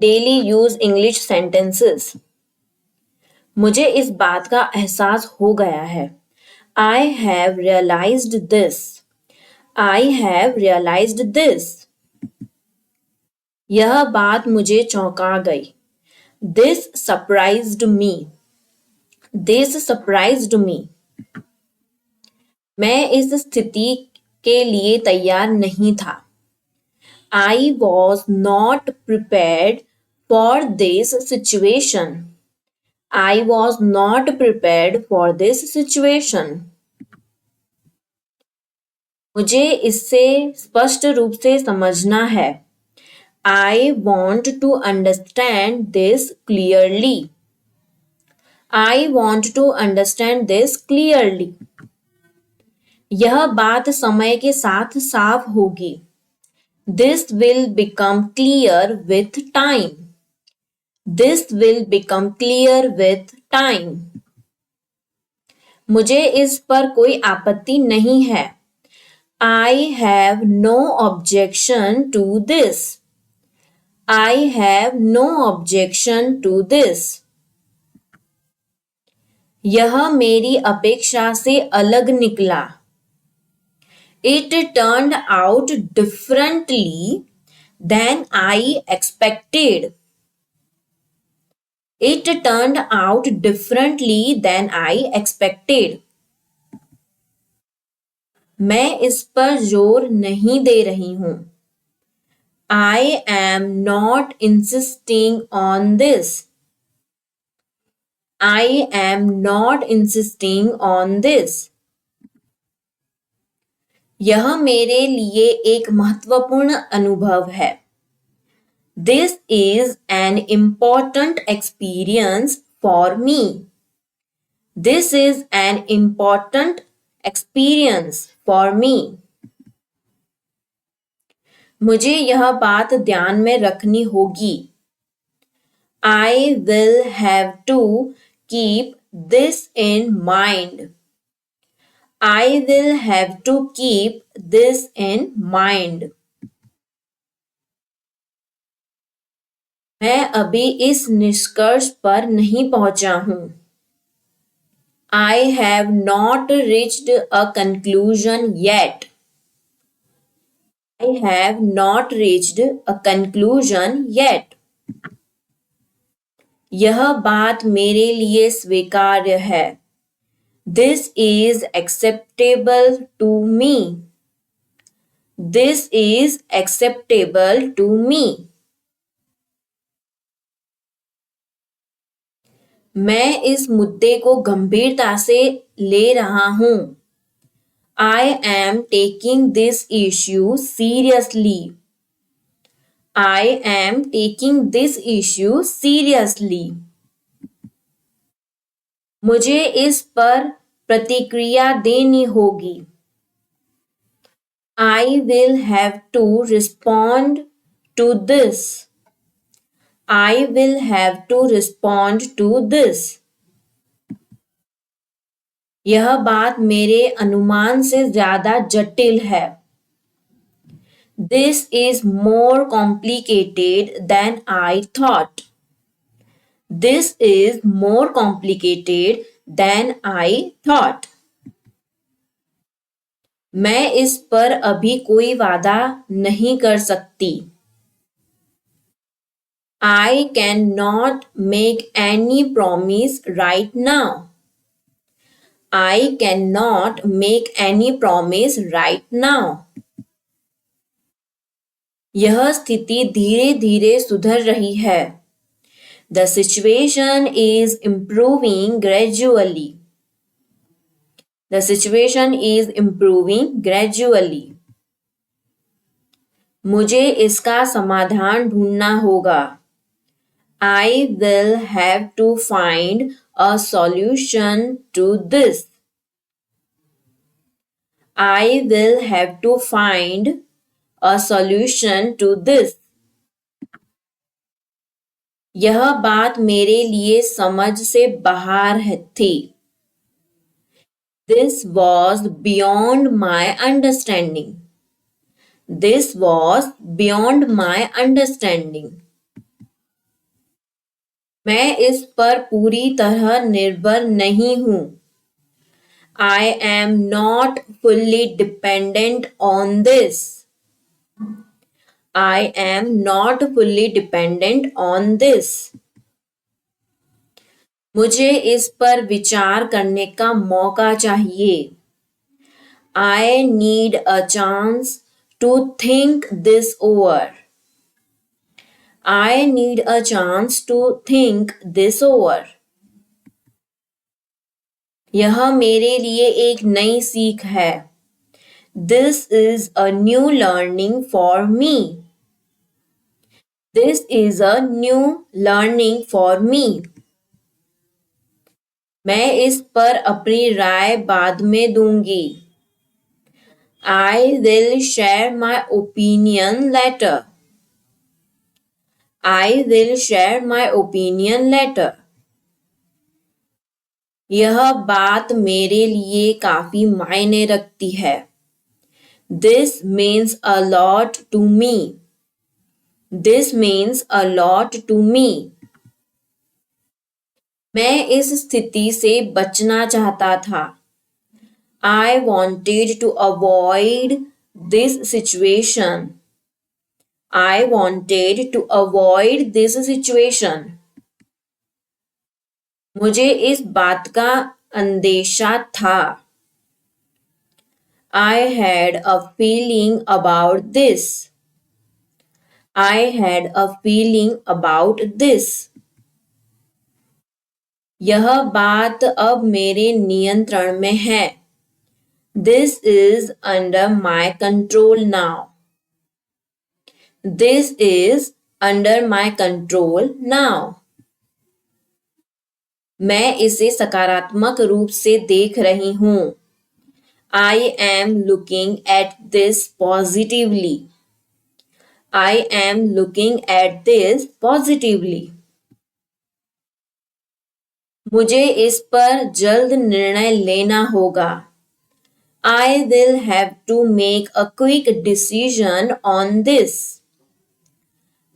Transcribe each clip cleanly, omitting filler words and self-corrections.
Daily use English sentences. मुझे इस बात का एहसास हो गया है। I have realised this. I have realised this. यह बात मुझे चौंका गई। This surprised me. This surprised me. मैं इस स्थिति के लिए तैयार नहीं था। I was not prepared for this situation. I was not prepared for this situation. मुझे इससे स्पष्ट रूप से समझना है। I want to understand this clearly. I want to understand this clearly. यह बात समय के साथ साफ होगी। This will become clear with time. This will become clear with time. मुझे इस पर कोई आपत्ति नहीं है। I have no objection to this. I have no objection to this. यह मेरी अपेक्षा से अलग निकला। It turned out differently than I expected. It turned out differently than I expected. मैं इस पर जोर नहीं दे रही हूँ। I am not insisting on this. I am not insisting on this. यह मेरे लिए एक महत्वपूर्ण अनुभव है। This is an important experience for me. This is an important experience for me. मुझे यह बात ध्यान में रखनी होगी। I will have to keep this in mind. I will have to keep this in mind. मैं अभी इस निष्कर्ष पर नहीं पहुंचा हूं। I have not reached a conclusion yet. I have not reached a conclusion yet. यह बात मेरे लिए स्वीकार्य है। This is acceptable to me. This is acceptable to me. मैं इस मुद्दे को गंभीरता से ले रहा हूँ। I am taking this issue seriously. I am taking this issue seriously. मुझे इस पर प्रतिक्रिया देनी होगी। I will have to respond to this. I will have to respond to this. यह बात मेरे अनुमान से ज्यादा जटिल है। This is more complicated than I thought. This is more complicated than I thought. मैं इस पर अभी कोई वादा नहीं कर सकती। I cannot make any promise right now. I cannot make any promise right now. यह स्थिति धीरे धीरे सुधर रही है। The situation is improving gradually. The situation is improving gradually. मुझे इसका समाधान ढूंढना होगा। I will have to find a solution to this. I will have to find a solution to this. यह बात मेरे लिए समझ से बाहर थी। This was beyond my understanding. This was beyond my understanding. मैं इस पर पूरी तरह निर्भर नहीं हूँ. I am not fully dependent on this. I am not fully dependent on this. मुझे इस पर विचार करने का मौका चाहिए. I need a chance to think this over. I need a chance to think this over. यह मेरे लिए एक नई सीख है. This is a new learning for me. This is a new learning for me. मैं इस पर अपनी राय बाद में दूंगी. I will share my opinion later. I will share my opinion later. यह बात मेरे लिए काफी मायने रखती है. This means a lot to me. This means a lot to me. मैं इस स्थिति से बचना चाहता था. I wanted to avoid this situation. I wanted to avoid this situation. मुझे इस बात का अंदेशा था. I had a feeling about this. I had a feeling about this. यह बात अब मेरे नियंत्रण में है. This is under my control now. This is under my control now. मैं इसे सकारात्मक रूप से देख रही हूँ. I am looking at this positively. I am looking at this positively. मुझे इस पर जल्द निर्णय लेना होगा. I will have to make a quick decision on this.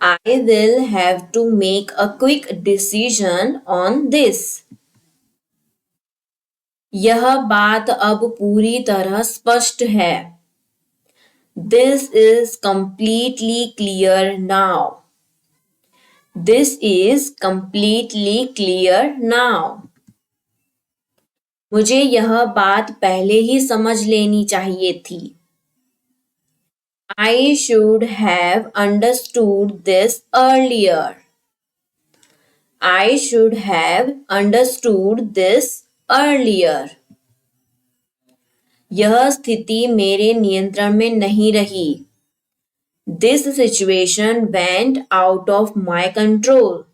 I will have to make a quick decision on this. यह बात अब पूरी तरह स्पष्ट है. This is completely clear now. This is completely clear now. मुझे यह बात पहले ही समझ लेनी चाहिए थी. I should have understood this earlier. I should have understood this earlier. यह स्थिति मेरे नियंत्रण में नहीं रही. This situation went out of my control.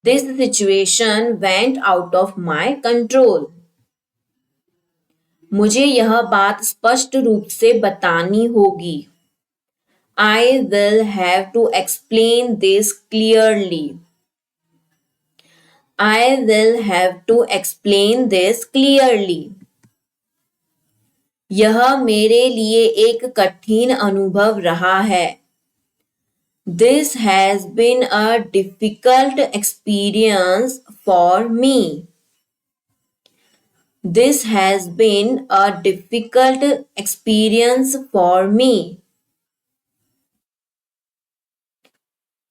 This situation went out of my control. मुझे यह बात स्पष्ट रूप से बतानी होगी. I will have to explain this clearly. I will have to explain this clearly. यह मेरे लिए एक कठिन अनुभव रहा है. This has been a difficult experience for me. This has been a difficult experience for me.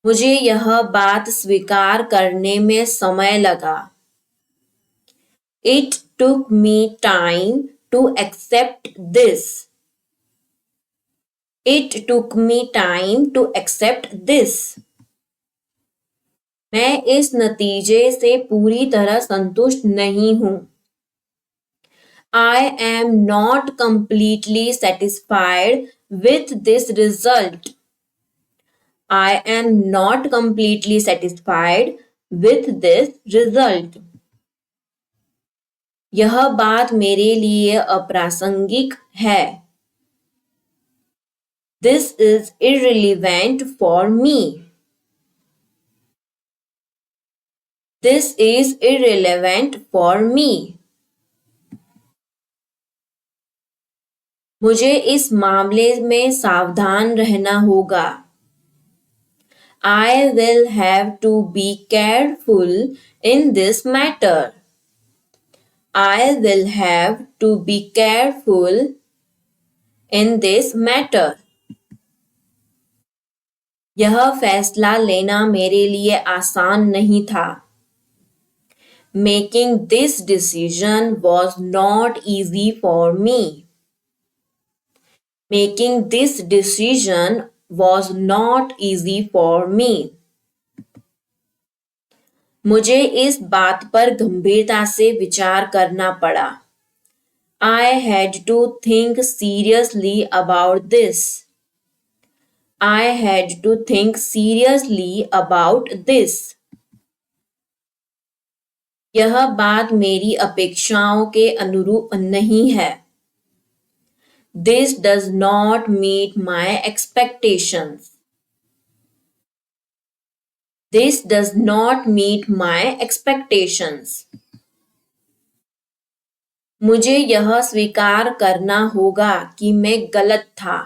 मुझे यह बात स्वीकार करने में समय लगा. It took me time to accept this. It took me time to accept this. मैं इस नतीजे से पूरी तरह संतुष्ट नहीं हूँ. I am not completely satisfied with this result. I am not completely satisfied with this result. यह बात मेरे लिए अप्रासंगिक है. This is irrelevant for me. This is irrelevant for me. मुझे इस मामले में सावधान रहना होगा. I will have to be careful in this matter. I will have to be careful in this matter. यह फैसला लेना मेरे लिए आसान नहीं था. Making this decision was not easy for me. Making this decision was not easy for me. मुझे इस बात पर गंभीरता से विचार करना पड़ा. I had to think seriously about this. I had to think seriously about this. यह बात मेरी अपेक्षाओं के अनुरूप नहीं है. This does not meet my expectations. This does not meet my expectations. मुझे यह स्वीकार करना होगा कि मैं गलत था.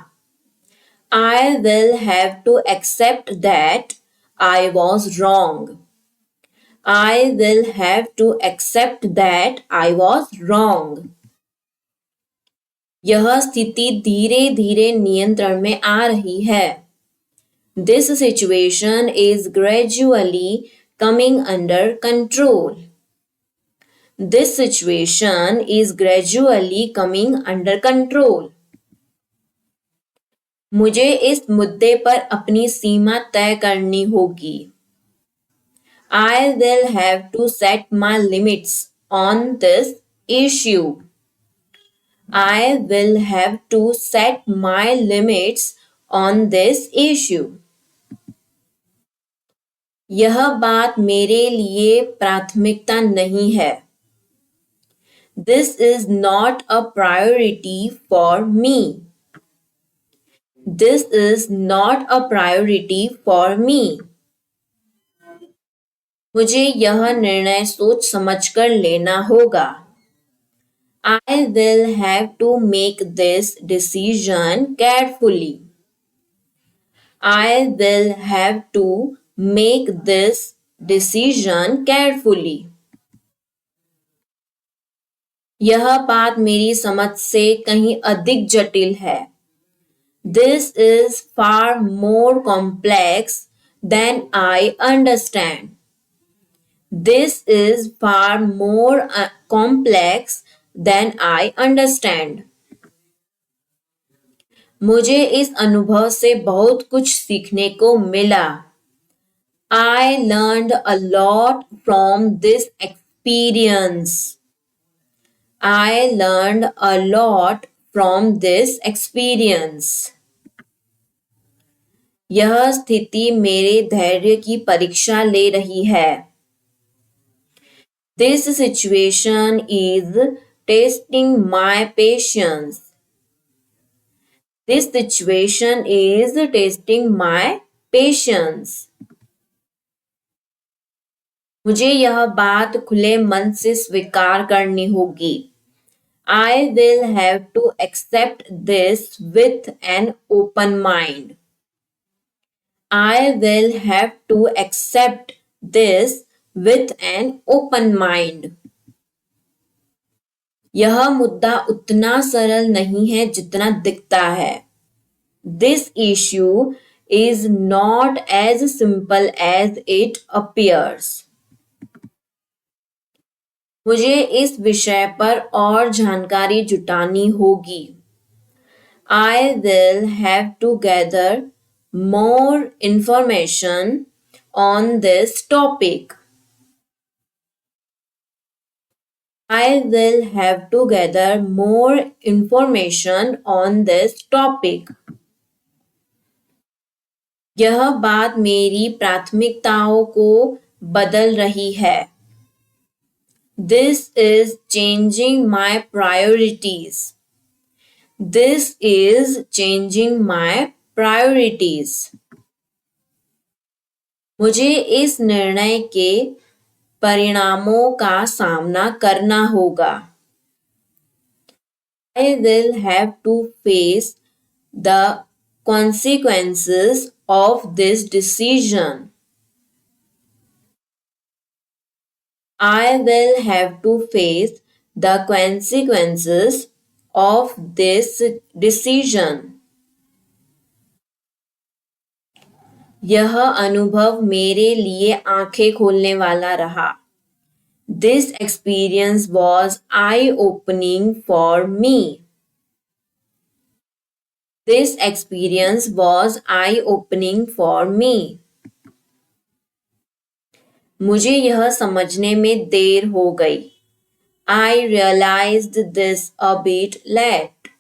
I will have to accept that I was wrong. I will have to accept that I was wrong. यह स्थिति धीरे धीरे नियंत्रण में आ रही है. This situation is gradually coming under control. This situation is gradually coming under control. मुझे इस मुद्दे पर अपनी सीमा तय करनी होगी. I will have to set my limits on this issue. I will have to set my limits on this issue. यह बात मेरे लिए प्राथमिकता नहीं है. This is not a priority for me. This is not a priority for me. मुझे यह निर्णय सोच समझकर लेना होगा. I will have to make this decision carefully. I will have to make this decision carefully. यह बात मेरी समझ से कहीं अधिक जटिल है. This is far more complex than I understand. This is far more complex than I understand. मुझे इस अनुभव से बहुत कुछ सीखने को मिला. I learned a lot from this experience. I learned a lot from this experience. यह स्थिति मेरे धैर्य की परीक्षा ले रही है. This situation is testing my patience. This situation is testing my patience. मुझे यह बात खुले मन से स्वीकार करनी होगी. I will have to accept this with an open mind. I will have to accept this with an open mind. यह मुद्दा उतना सरल नहीं है जितना दिखता है. This issue is not as simple as it appears. मुझे इस विषय पर और जानकारी जुटानी होगी. I will have to gather more information on this topic. I will have to gather more information on this topic. यह बात मेरी प्राथमिकताओं को बदल रही है. This is changing my priorities. This is changing my priorities. मुझे इस निर्णय के परिणामों का सामना करना होगा. I will have to face the consequences of this decision. I will have to face the consequences of this decision. यह अनुभव मेरे लिए आंखें खोलने वाला रहा. This experience was eye-opening for me. This experience was eye-opening for me. मुझे यह समझने में देर हो गई. I realized this a bit late.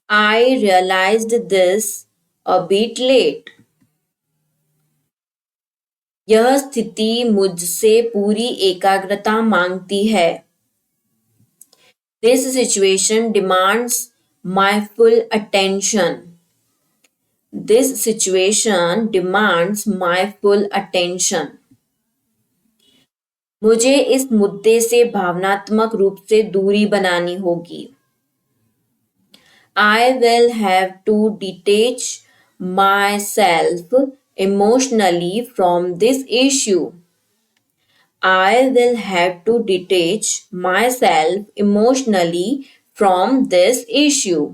I realized this a bit late. यह स्थिति मुझसे पूरी एकाग्रता मांगती है. This situation demands my full attention. This situation demands my full attention. मुझे इस मुद्दे से भावनात्मक रूप से दूरी बनानी होगी. I will have to detach myself emotionally from this issue. I will have to detach myself emotionally from this issue.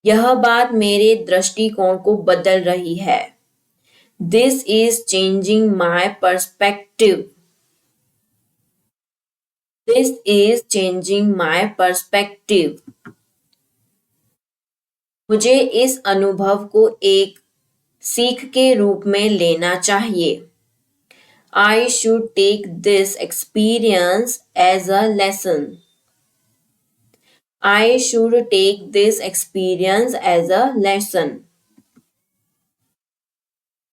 यह बात मेरे दृष्टिकोण को बदल रही है. This is changing my perspective. This is changing my perspective. मुझे इस अनुभव को एक सीख के रूप में लेना चाहिए. I should take this experience as a lesson. I should take this experience as a lesson.